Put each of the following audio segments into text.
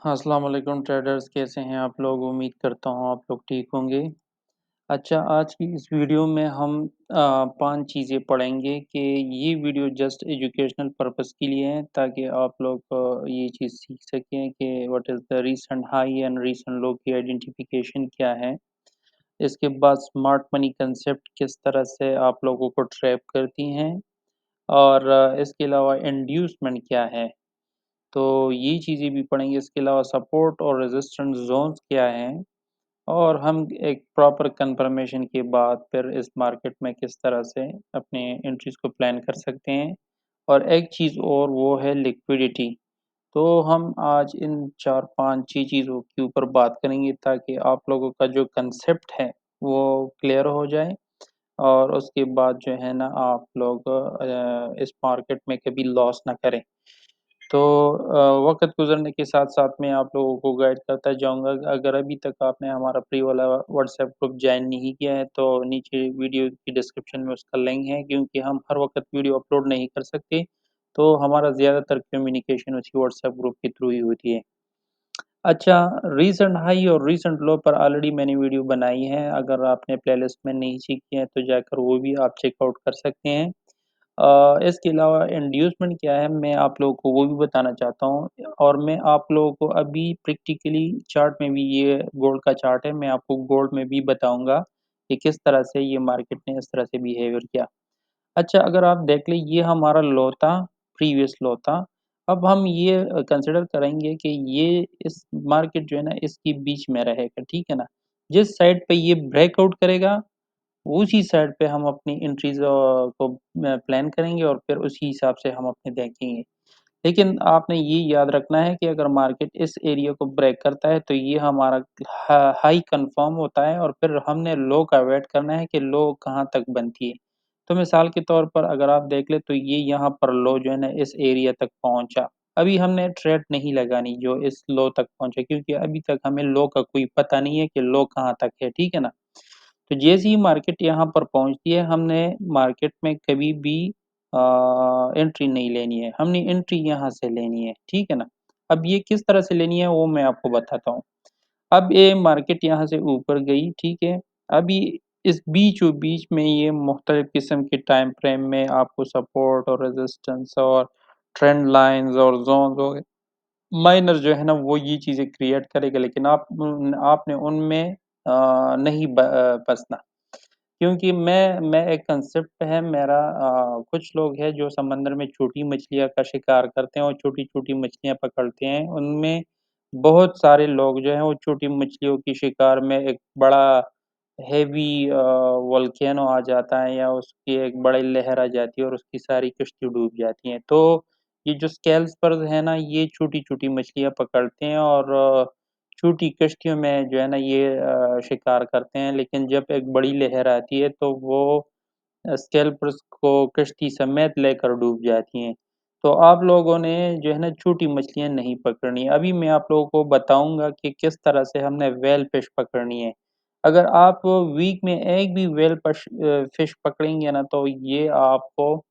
अस्सलाम वालेकुम ट्रेडर्स, कैसे हैं आप लोग? उम्मीद करता हूँ आप लोग ठीक होंगे। अच्छा, आज की इस वीडियो में हम 5 चीज़ें पढ़ेंगे कि ये वीडियो जस्ट एजुकेशनल पर्पस के लिए है, ताकि आप लोग ये चीज़ सीख सकें कि what is the recent high and recent low की आइडेंटिफिकेशन क्या है। इसके बाद स्मार्ट मनी कंसेप्ट किस तरह से आप लोगों को ट्रैप करती हैं, और इसके अलावा इंड्यूसमेंट क्या है। तो ये चीज़ें भी पढ़ेंगे। इसके अलावा सपोर्ट और रेजिस्टेंस ज़ोन्स क्या हैं, और हम एक प्रॉपर कन्फर्मेशन के बाद फिर इस मार्केट में किस तरह से अपने एंट्रीज़ को प्लान कर सकते हैं। और एक चीज़ और, वो है लिक्विडिटी। तो हम आज इन 4-5 ही चीज़ों के ऊपर बात करेंगे, ताकि आप लोगों का जो कंसेप्ट है वो क्लियर हो जाए, और उसके बाद जो है ना आप लोग इस मार्केट में कभी लॉस ना करें। तो वक़्त गुज़रने के साथ-साथ मैं आप लोगों को गाइड करता जाऊँगा। अगर अभी तक आपने हमारा फ्री वाला व्हाट्सएप ग्रुप जॉइन नहीं किया है, तो नीचे वीडियो की डिस्क्रिप्शन में उसका लिंक है, क्योंकि हम हर वक़्त वीडियो अपलोड नहीं कर सकते, तो हमारा ज़्यादातर कम्युनिकेशन उसी व्हाट्सएप ग्रुप के थ्रू ही होती है। अच्छा, रीसेंट हाई और रीसेंट लो पर ऑलरेडी मैंने वीडियो बनाई है, अगर आपने प्लेलिस्ट में नहीं चेक किया है, तो जाकर वो भी आप चेकआउट कर सकते हैं। इसके अलावा इंड्यूसमेंट क्या है, मैं आप लोगों को वो भी बताना चाहता हूँ, और मैं आप लोगों को अभी प्रैक्टिकली चार्ट में भी, ये गोल्ड का चार्ट है, मैं आपको गोल्ड में भी बताऊँगा कि किस तरह से ये मार्केट ने इस तरह से बिहेवियर किया। अच्छा, अगर आप देख लें, ये हमारा लो था, प्रीवियस लो था। अब हम ये कंसिडर करेंगे कि ये इस मार्केट जो है ना इसके बीच में रहेगा, ठीक है ना? जिस साइड पे ये ब्रेकआउट करेगा, उसी साइड पे हम अपनी एंट्रीज़ को प्लान करेंगे, और फिर उसी हिसाब से हम अपने देखेंगे। लेकिन आपने ये याद रखना है कि अगर मार्केट इस एरिया को ब्रेक करता है, तो ये हमारा हाई कन्फर्म होता है, और फिर हमने लो का वेट करना है कि लो कहाँ तक बनती है। तो मिसाल के तौर पर अगर आप देख लें, तो ये यहाँ पर लो जो है ना इस एरिया तक पहुँचा। अभी हमने ट्रेड नहीं लगानी जो इस लो तक पहुँचे, क्योंकि अभी तक हमें लो का कोई पता नहीं है कि लो कहाँ तक है, ठीक है ना? तो जैसे ही मार्केट यहाँ पर पहुँचती है, हमने मार्केट में कभी भी एंट्री नहीं लेनी है, हमने एंट्री यहाँ से लेनी है, ठीक है ना? अब ये किस तरह से लेनी है वो मैं आपको बताता हूँ। अब ये मार्केट यहाँ से ऊपर गई, ठीक है? अभी इस बीचों-बीच में ये मुख्तलिफ़ किस्म के टाइम फ्रेम में आपको सपोर्ट और रेजिस्टेंस और ट्रेंड लाइन्स और ज़ोन्स वगैरह माइनर जो है ना वो ये चीज़ें क्रिएट करेगा, लेकिन आपने उनमें नहीं फँसना। क्योंकि मैं एक कंसेप्ट है मेरा, कुछ लोग हैं जो समंदर में छोटी मछलियाँ का शिकार करते हैं और छोटी-छोटी मछलियाँ पकड़ते हैं। उनमें बहुत सारे लोग जो हैं वो छोटी मछलियों की शिकार में एक बड़ा हेवी वोल्केनो आ जाता है, या उसकी एक बड़ी लहर आ जाती है और उसकी सारी कश्ती डूब जाती हैं। तो ये जो स्कैल्पर्स हैं ना, ये छोटी-छोटी मछलियाँ पकड़ते हैं, और छोटी कश्तियों में जो है ना ये शिकार करते हैं, लेकिन जब एक बड़ी लहर आती है, तो वो स्कैल्पर्स को कश्ती समेत लेकर डूब जाती हैं। तो आप लोगों ने जो है ना छोटी मछलियाँ नहीं पकड़नी है। अभी मैं आप लोगों को बताऊँगा कि किस तरह से हमने व्हेल फिश पकड़नी है। अगर आप वीक में एक भी फिश पकड़ेंगे ना, तो ये आपको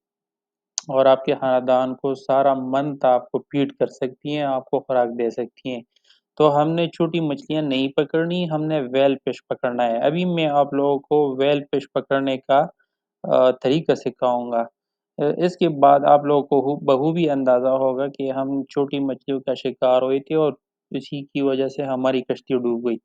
और आपके खानदान को सारा मंथ आपको फीड कर सकती हैं, आपको खुराक दे सकती हैं। तो हमने छोटी मछलियाँ नहीं पकड़नी, हमने व्हेल फिश पकड़ना है। अभी मैं आप लोगों को व्हेल फिश पकड़ने का तरीका सिखाऊँगा। इसके बाद आप लोगों को बखूबी अंदाज़ा होगा कि हम छोटी मछलियों का शिकार हुए थे, और इसी की वजह से हमारी कश्ती डूब गई।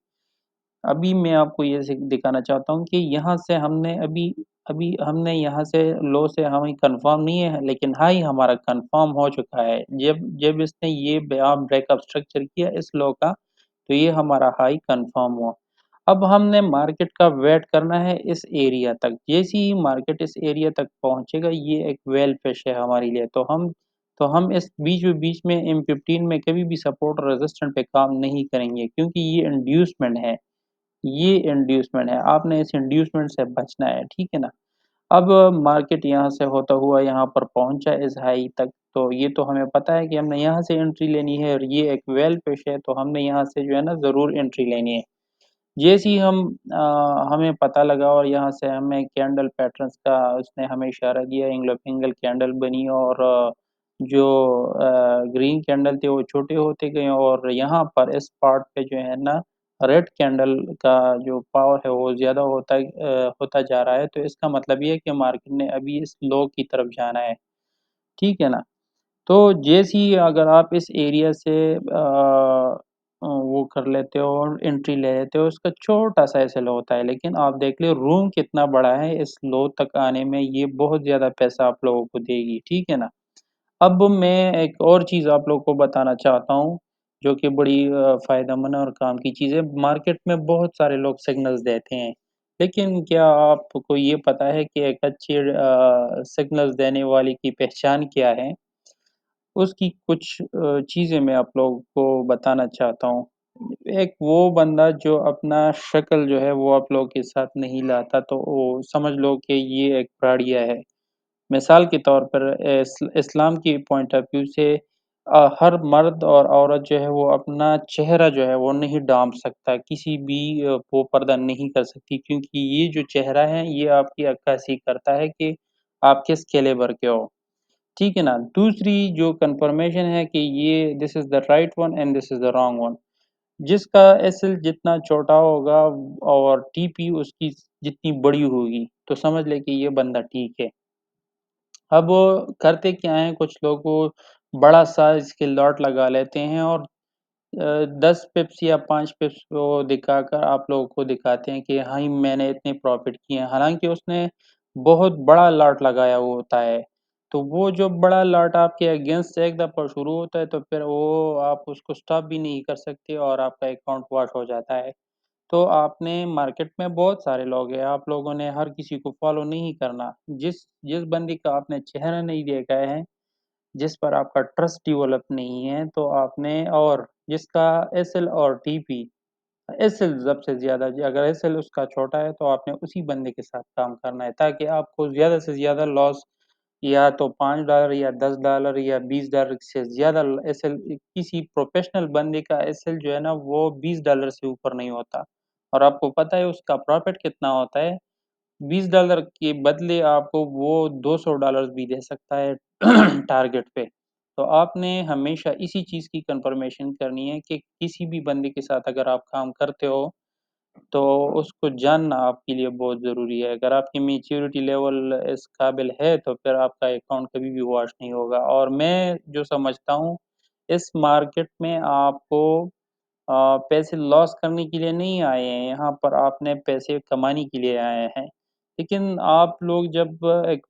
अभी मैं आपको ये दिखाना चाहता हूँ कि यहाँ से हमने अभी अभी हमने यहाँ से लो से हमें कन्फर्म नहीं है, लेकिन हाई हमारा कन्फर्म हो चुका है। जब जब इसने ये ब्रेकअप स्ट्रक्चर किया इस लो का, तो ये हमारा हाई कन्फर्म हुआ। अब हमने मार्केट का वेट करना है इस एरिया तक। जैसे ही मार्केट इस एरिया तक पहुँचेगा, ये एक वेल फिश है हमारे लिए। तो हम इस बीचों-बीच में M15 में कभी भी सपोर्ट और रेजिस्टेंट पे काम नहीं करेंगे, क्योंकि ये इंड्यूसमेंट है। ये इंड्यूसमेंट है, आपने इस इंड्यूसमेंट से बचना है, ठीक है ना? अब मार्केट यहाँ से होता हुआ यहाँ पर पहुँचा इस हाई तक, तो ये तो हमें पता है कि हमने यहाँ से एंट्री लेनी है, और ये एक वेल फिश है, तो हमने यहाँ से जो है ना ज़रूर एंट्री लेनी है। जैसे ही हमें पता लगा, और यहाँ से हमें कैंडल पैटर्न्स का उसने हमें इशारा दिया, एंगल ऑफ एंगल कैंडल बनी, और जो ग्रीन कैंडल थे वो छोटे होते गए और यहाँ पर इस पार्ट पे जो है ना रेड कैंडल का जो पावर है वो ज़्यादा होता जा रहा है। तो इसका मतलब ये है कि मार्केट ने अभी इस लो की तरफ जाना है, ठीक है ना? तो जैसे ही अगर आप इस एरिया से वो कर लेते हो और एंट्री ले लेते हो, उसका छोटा-सा ऐसे लो होता है, लेकिन आप देख लो रूम कितना बड़ा है इस लो तक आने में, ये बहुत ज़्यादा पैसा आप लोगों को देगी, ठीक है ना? अब मैं एक और चीज़ आप लोग को बताना चाहता हूँ, जो कि बड़ी फ़ायदेमंद और काम की चीज़ है। मार्केट में बहुत सारे लोग सिग्नल्स देते हैं, लेकिन क्या आपको ये पता है कि एक अच्छी सिग्नल्स देने वाले की पहचान क्या है? उसकी कुछ चीज़ें मैं आप लोगों को बताना चाहता हूँ। एक वो बंदा जो अपना शक्ल जो है वो आप लोगों के साथ नहीं लाता, तो वो समझ लो कि ये एक फ्रॉडिया है। मिसाल के तौर पर इस्लाम की पॉइंट ऑफ व्यू से हर मर्द और औरत जो है वो अपना चेहरा जो है वो नहीं ढाँप सकता, किसी भी वो पर्दा नहीं कर सकती क्योंकि ये जो चेहरा है ये आपकी अक्कासी करता है कि आप किस कैलिबर के हो, ठीक है ना? दूसरी जो कन्फर्मेशन है कि ये this is the right one and this is the wrong one. जिसका एसएल जितना छोटा होगा और टीपी उसकी जितनी बड़ी होगी, तो समझ लें कि ये बंदा ठीक है। अब करते क्या हैं कुछ लोग वो बड़ा साइज़ के लॉट लगा लेते हैं और 10 पिप्स या 5 पिप्स वो दिखाकर आप लोगों को दिखाते हैं कि हाँ, मैंने इतने प्रॉफ़िट किए हैं। हालाँकि उसने बहुत बड़ा लॉट लगाया हुआ होता है। तो वो जो बड़ा लॉट आपके अगेंस्ट एक दफ़ा शुरू होता है तो फिर वो आप उसको स्टॉप भी नहीं कर सकते और आपका अकाउंट वॉश हो जाता है। तो आपने मार्केट में बहुत सारे लोग हैं, आप लोगों ने हर किसी को फ़ॉलो नहीं करना। जिस जिस बंदे का आपने चेहरा नहीं देखा है, जिस पर आपका ट्रस्ट डेवलप नहीं है, तो आपने और जिसका एसएल और टीपी एसएल सबसे ज़्यादा अगर एसएल उसका छोटा है, तो आपने उसी बंदे के साथ काम करना है, ताकि आपको ज़्यादा से ज़्यादा लॉस या तो $5 या $10 या $20 से ज़्यादा एसएल किसी प्रोफ़ेशनल बंदे का एसएल जो है ना, वो $20 से ऊपर नहीं होता और आपको पता है उसका प्रॉफ़िट कितना होता है? $20 के बदले आपको वो $200 भी दे सकता है टारगेट पे। तो आपने हमेशा इसी चीज़ की कन्फर्मेशन करनी है कि किसी भी बंदे के साथ अगर आप काम करते हो, तो उसको जानना आपके लिए बहुत ज़रूरी है। अगर आपकी मैच्योरिटी लेवल इस काबिल है, तो फिर आपका अकाउंट कभी भी वॉश नहीं होगा और मैं जो समझता हूँ, इस मार्केट में आपको पैसे लॉस करने के लिए नहीं आए हैं, यहाँ पर आपने पैसे कमाने के लिए आए हैं। लेकिन आप लोग जब एक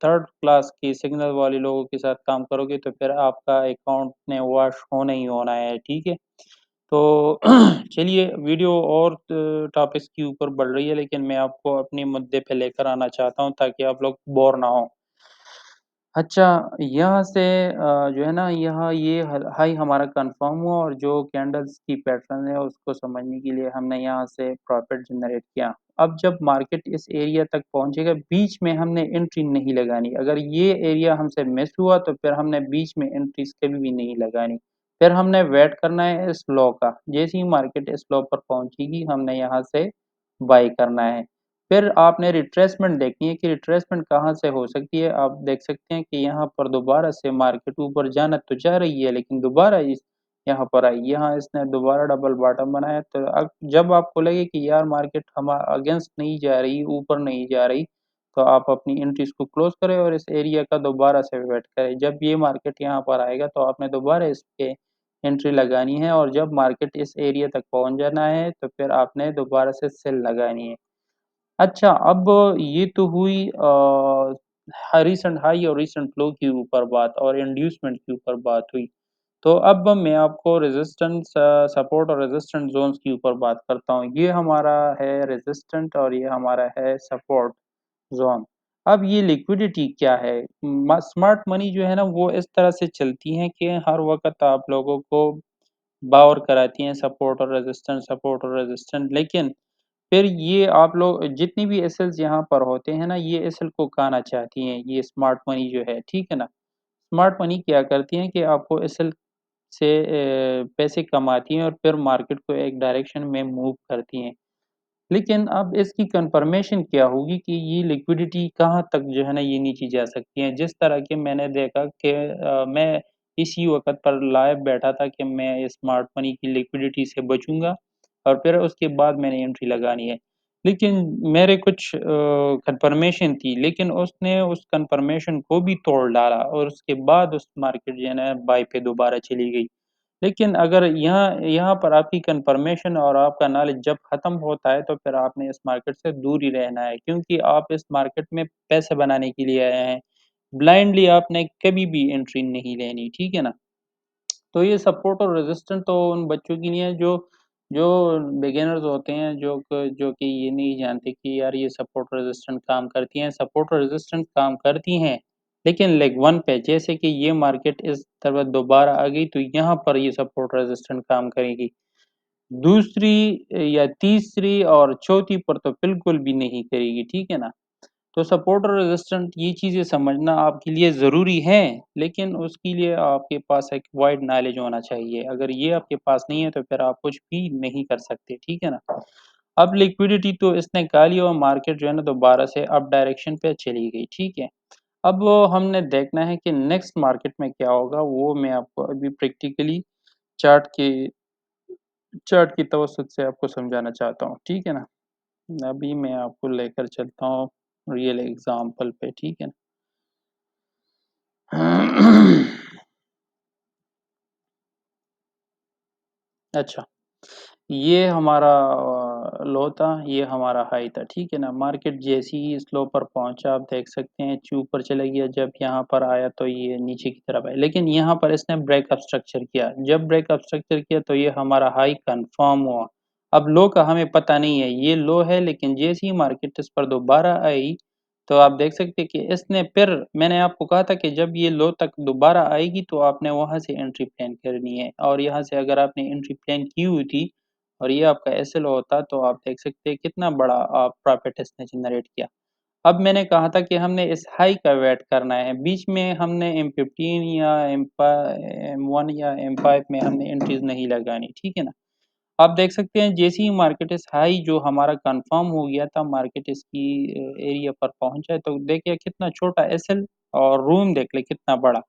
थर्ड क्लास के सिग्नल वाले लोगों के साथ काम करोगे तो फिर आपका अकाउंट ने वॉश होना ही होना है, ठीक है? तो चलिए वीडियो और टॉपिक्स के ऊपर बढ़ रही है लेकिन मैं आपको अपने मुद्दे पे लेकर आना चाहता हूँ ताकि आप लोग बोर ना हों। अच्छा, यहाँ से जो है ना यहाँ ये हाई हमारा कन्फर्म हुआ और जो कैंडल्स की पैटर्न है उसको समझने के लिए हमने यहाँ से प्रॉफिट जनरेट किया। अब जब मार्केट इस एरिया तक पहुँचेगा बीच में हमने एंट्री नहीं लगानी। अगर ये एरिया हमसे मिस हुआ तो फिर हमने बीच में एंट्रीज़ कभी भी नहीं लगानी। फिर हमने वेट करना है इस लो का। जैसे ही मार्केट इस लो पर पहुँचेगी हमने यहाँ से बाय करना है। फिर आपने रिट्रेसमेंट देखनी है कि रिट्रेसमेंट कहाँ से हो सकती है। आप देख सकते हैं कि यहाँ पर दोबारा से मार्केट ऊपर जाना तो चाह रही है, लेकिन दोबारा इस यहाँ पर आई। यहाँ इसने दोबारा डबल बॉटम बनाया तो अब जब आपको लगे कि यार मार्केट अगेंस्ट नहीं जा रही, ऊपर नहीं जा रही, तो आप अपनी एंट्रीज़ को क्लोज़ करें और इस एरिया का दोबारा से वेट करें। जब ये मार्केट यहाँ पर आएगा तो आपने दोबारा इस पे एंट्री लगानी है और जब मार्केट इस एरिया तक पहुँच जाना है, तो फिर आपने दोबारा से सेल लगानी है। अच्छा, अब ये तो हुई रीसेंट हाई और रीसेंट लो के ऊपर बात और इंड्यूसमेंट के ऊपर बात हुई। तो अब मैं आपको रेजिस्टेंस सपोर्ट और रेजिस्टेंट ज़ोन्स के ऊपर बात करता हूँ। ये हमारा है रेजिस्टेंट और ये हमारा है सपोर्ट ज़ोन। अब ये लिक्विडिटी क्या है? स्मार्ट मनी जो है ना वो इस तरह से चलती है कि हर वक़्त आप लोगों को बावर कराती हैं सपोर्ट और रेजिस्टेंट लेकिन फिर ये आप लोग जितनी भी एसेल्स यहाँ पर होते हैं ना, ये एसेल को खाना चाहती हैं, ये स्मार्ट मनी जो है, ठीक है ना? स्मार्ट मनी क्या करती हैं कि आपको एसेल से पैसे कमाती हैं और फिर मार्केट को एक डायरेक्शन में मूव करती हैं। लेकिन अब इसकी कन्फर्मेशन क्या होगी कि ये लिक्विडिटी कहाँ तक जो है ना ये नीचे जा सकती है। जिस तरह के मैंने देखा कि मैं इसी वक़्त पर लाइव बैठा था कि मैं स्मार्ट मनी की लिक्विडिटी से बचूँगा और फिर उसके बाद मैंने एंट्री लगानी है। लेकिन मेरे कुछ कन्फर्मेशन थी, लेकिन उसने उस कन्फर्मेशन को भी तोड़ डाला और उसके बाद उस मार्केट जो है ना बाय पे दोबारा चली गई। लेकिन अगर यहाँ यहाँ पर आपकी कन्फर्मेशन और आपका नॉलेज जब ख़त्म होता है, तो फिर आपने इस मार्केट से दूर ही रहना है, क्योंकि आप इस मार्केट में पैसे बनाने के लिए आए हैं। ब्लाइंडली आपने कभी भी एंट्री नहीं लेनी, ठीक है ना? तो ये सपोर्ट और रेजिस्टेंस तो उन बच्चों के लिए है जो जो बिगिनर्स होते हैं, जो कि ये नहीं जानते कि यार ये सपोर्ट रेजिस्टेंस काम करती हैं। सपोर्ट और रेजिस्टेंस काम करती हैं, लेकिन लेग 1 पे, जैसे कि ये मार्केट इस तरह दोबारा आ गई तो यहाँ पर ये सपोर्ट रेजिस्टेंस काम करेगी। दूसरी या तीसरी और चौथी पर तो बिल्कुल भी नहीं करेगी, ठीक है ना? तो सपोर्ट और रेजिस्टेंट ये चीज़ें समझना आपके लिए ज़रूरी है, लेकिन उसके लिए आपके पास एक वाइड नॉलेज होना चाहिए। अगर ये आपके पास नहीं है तो फिर आप कुछ भी नहीं कर सकते, ठीक है ना? अब लिक्विडिटी तो इसने खा ली और मार्केट जो है ना दोबारा से अप डायरेक्शन पे चली गई, ठीक है? अब हमने देखना है कि नेक्स्ट मार्केट में क्या होगा, वो मैं आपको अभी प्रैक्टिकली चार्ट के चार्ट की तवज्जुह से आपको समझाना चाहता हूँ, ठीक है ना? अभी मैं आपको लेकर चलता हूँ रियल एग्ज़ाम्पल पे, ठीक है ना? अच्छा, ये हमारा लो था, ये हमारा हाई था, ठीक है ना? मार्केट जैसे ही इस लो पर पहुँचा, आप देख सकते हैं ऊपर चला गया, जब यहाँ पर आया तो ये नीचे की तरफ आया। लेकिन यहाँ पर इसने ब्रेकअप स्ट्रक्चर किया, जब ब्रेकअप स्ट्रक्चर किया तो ये हमारा हाई कन्फर्म हुआ। अब लो का हमें पता नहीं है, ये लो है, लेकिन जैसे ही मार्केट इस पर दोबारा आई, तो आप देख सकते हैं कि इसने फिर, मैंने आपको कहा था कि जब ये लो तक दोबारा आएगी तो आपने वहाँ से एंट्री प्लान करनी है, और यहाँ से अगर आपने एंट्री प्लान की हुई थी और ये आपका एसएल होता, तो आप देख सकते हैं कितना बड़ा प्रॉफिट इसने जनरेट किया। अब मैंने कहा था कि हमने इस हाई का वेट करना है, बीच में हमने M15 या M1 या M5 में हमने एंट्रीज़ नहीं लगानी, ठीक है ना? आप देख सकते हैं जैसे ही मार्केट इस हाई जो हमारा कन्फर्म हो गया था, मार्केट इसकी एरिया पर पहुँचा, तो देखिए कितना छोटा एसएल और रूम देख लें कितना बड़ा।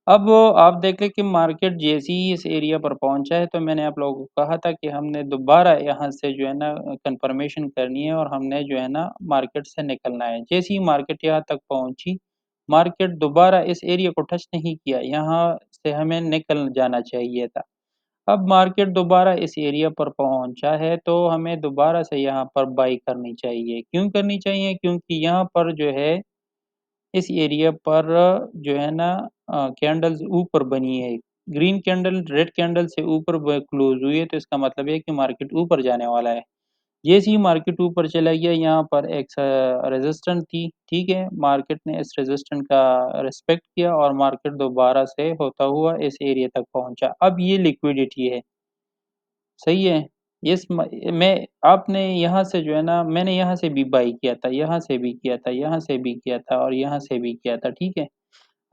अब आप देख लें कि मार्केट जैसे ही इस एरिया पर पहुँचा है, तो मैंने आप लोगों को कहा था कि हमने दोबारा यहाँ से जो है ना कन्फर्मेशन करनी है और हमने जो है ना मार्केट से निकलना है। जैसे ही मार्केट यहाँ तक पहुँची, मार्केट दोबारा इस एरिया को टच नहीं किया, यहाँ से हमें निकल जाना चाहिए था। अब मार्केट दोबारा इस एरिया पर पहुँचा है, तो हमें दोबारा से यहाँ पर बाई करनी चाहिए। क्यों करनी चाहिए? क्योंकि यहाँ पर जो है इस एरिया पर जो है ना कैंडल्स ऊपर बनी है। ग्रीन कैंडल रेड कैंडल से ऊपर क्लोज़ हुई है, तो इसका मतलब है कि मार्केट ऊपर जाने वाला है। जैसे ही मार्केट ऊपर चला गया, यहाँ पर एक रेजिस्टेंस थी, ठीक है? मार्केट ने इस रेजिस्टेंस का रिस्पेक्ट किया और मार्केट दोबारा से होता हुआ इस एरिया तक पहुँचा। अब ये लिक्विडिटी है, सही है? इस म मैं आपने यहाँ से जो है ना, मैंने यहाँ से भी बाई किया था, यहाँ से भी किया था, यहाँ से भी किया था और यहाँ से भी किया था, ठीक है?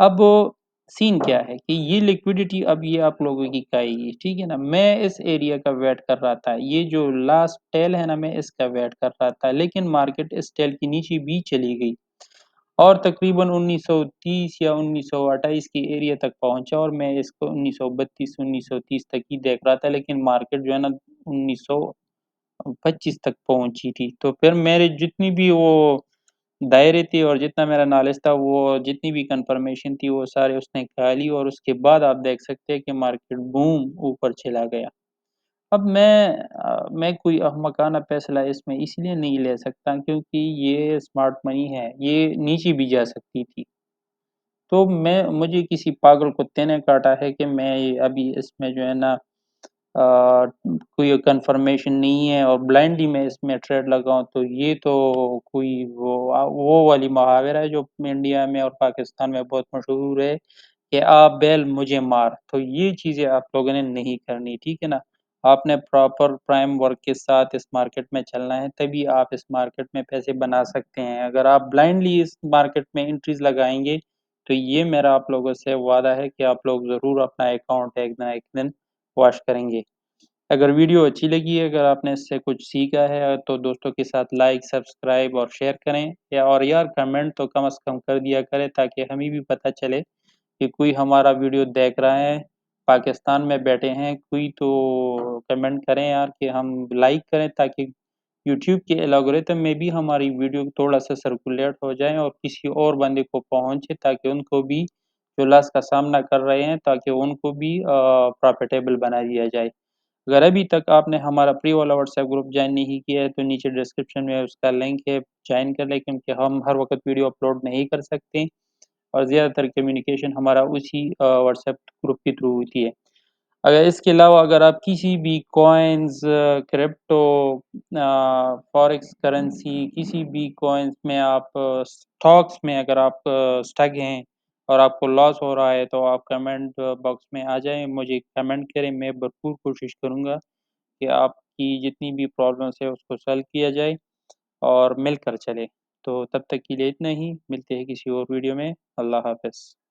अब सीन क्या है कि ये लिक्विडिटी अब ये आप लोगों की खाएगी, ठीक है ना? मैं इस एरिया का वेट कर रहा था, ये जो लास्ट टेल है ना, मैं इसका वेट कर रहा था, लेकिन मार्केट इस टेल के नीचे भी चली गई और तकरीबन 1930 या 1928 की एरिया तक पहुँचा और मैं इसको 1932-1930 तक ही देख रहा था, लेकिन मार्केट जो है ना 1925 तक पहुँची थी। तो फिर मेरे जितनी भी वो दायरे थे और जितना मेरा नॉलेज था, वो जितनी भी कन्फर्मेशन थी, वो सारे उसने खा ली और उसके बाद आप देख सकते हैं कि मार्केट बूम ऊपर चला गया। अब मैं कोई अहमकाना फैसला इसमें इसलिए नहीं ले सकता क्योंकि ये स्मार्ट मनी है, ये नीचे भी जा सकती थी। तो मुझे किसी पागल कुत्ते ने काटा है कि मैं ये अभी इसमें जो है ना कोई कन्फर्मेशन नहीं है और ब्लाइंडली मैं इसमें ट्रेड लगाऊँ, तो ये तो कोई वो वाली मुहावरा है जो इंडिया में और पाकिस्तान में बहुत मशहूर है कि "आ बैल मुझे मार"। तो ये चीज़ें आप लोगों ने नहीं करनी, ठीक है ना? आपने प्रॉपर प्राइम वर्क के साथ इस मार्केट में चलना है, तभी आप इस मार्केट में पैसे बना सकते हैं। अगर आप ब्लाइंडली इस मार्केट में एंट्रीज़ लगाएँगे, तो ये मेरा आप लोगों से वादा है कि आप लोग ज़रूर अपना अकाउंट एक ना एक दिन वॉश करेंगे। अगर वीडियो अच्छी लगी है, अगर आपने इससे कुछ सीखा है तो दोस्तों के साथ लाइक, सब्सक्राइब और शेयर करें और यार कमेंट तो कम से कम कर दिया करें ताकि हमें भी पता चले कि कोई हमारा वीडियो देख रहा है, पाकिस्तान में बैठे हैं कोई तो कमेंट करें यार कि हम लाइक करें ताकि यूट्यूब के एल्गोरिथम में भी हमारी वीडियो थोड़ा-सा सर्कुलेट हो जाए और किसी और बंदे को पहुँचे ताकि उनको भी जो लॉस का सामना कर रहे हैं ताकि उनको भी प्रॉफिटेबल बना दिया जाए। अगर अभी तक आपने हमारा फ्री वाला व्हाट्सएप ग्रुप जॉइन नहीं किया है तो नीचे डिस्क्रिप्शन में उसका लिंक है, जॉइन कर लें क्योंकि हम हर वक़्त वीडियो अपलोड नहीं कर सकते और ज़्यादातर कम्युनिकेशन हमारा उसी व्हाट्सएप ग्रुप के थ्रू होती है। अगर इसके अलावा अगर आप किसी भी कॉइन्स, क्रिप्टो, फॉरेक्स करेंसी किसी भी कॉइन्स में आप स्टॉक्स में अगर आप स्टक हैं और आपको लॉस हो रहा है तो आप कमेंट बॉक्स में आ जाएँ, मुझे कमेंट करें, मैं भरपूर कोशिश करूँगा कि आपकी जितनी भी प्रॉब्लम्स है उसको सॉल्व किया जाए और मिलकर चलें। तो तब तक के लिए इतना ही, मिलते हैं किसी और वीडियो में। अल्लाह हाफ़िज़।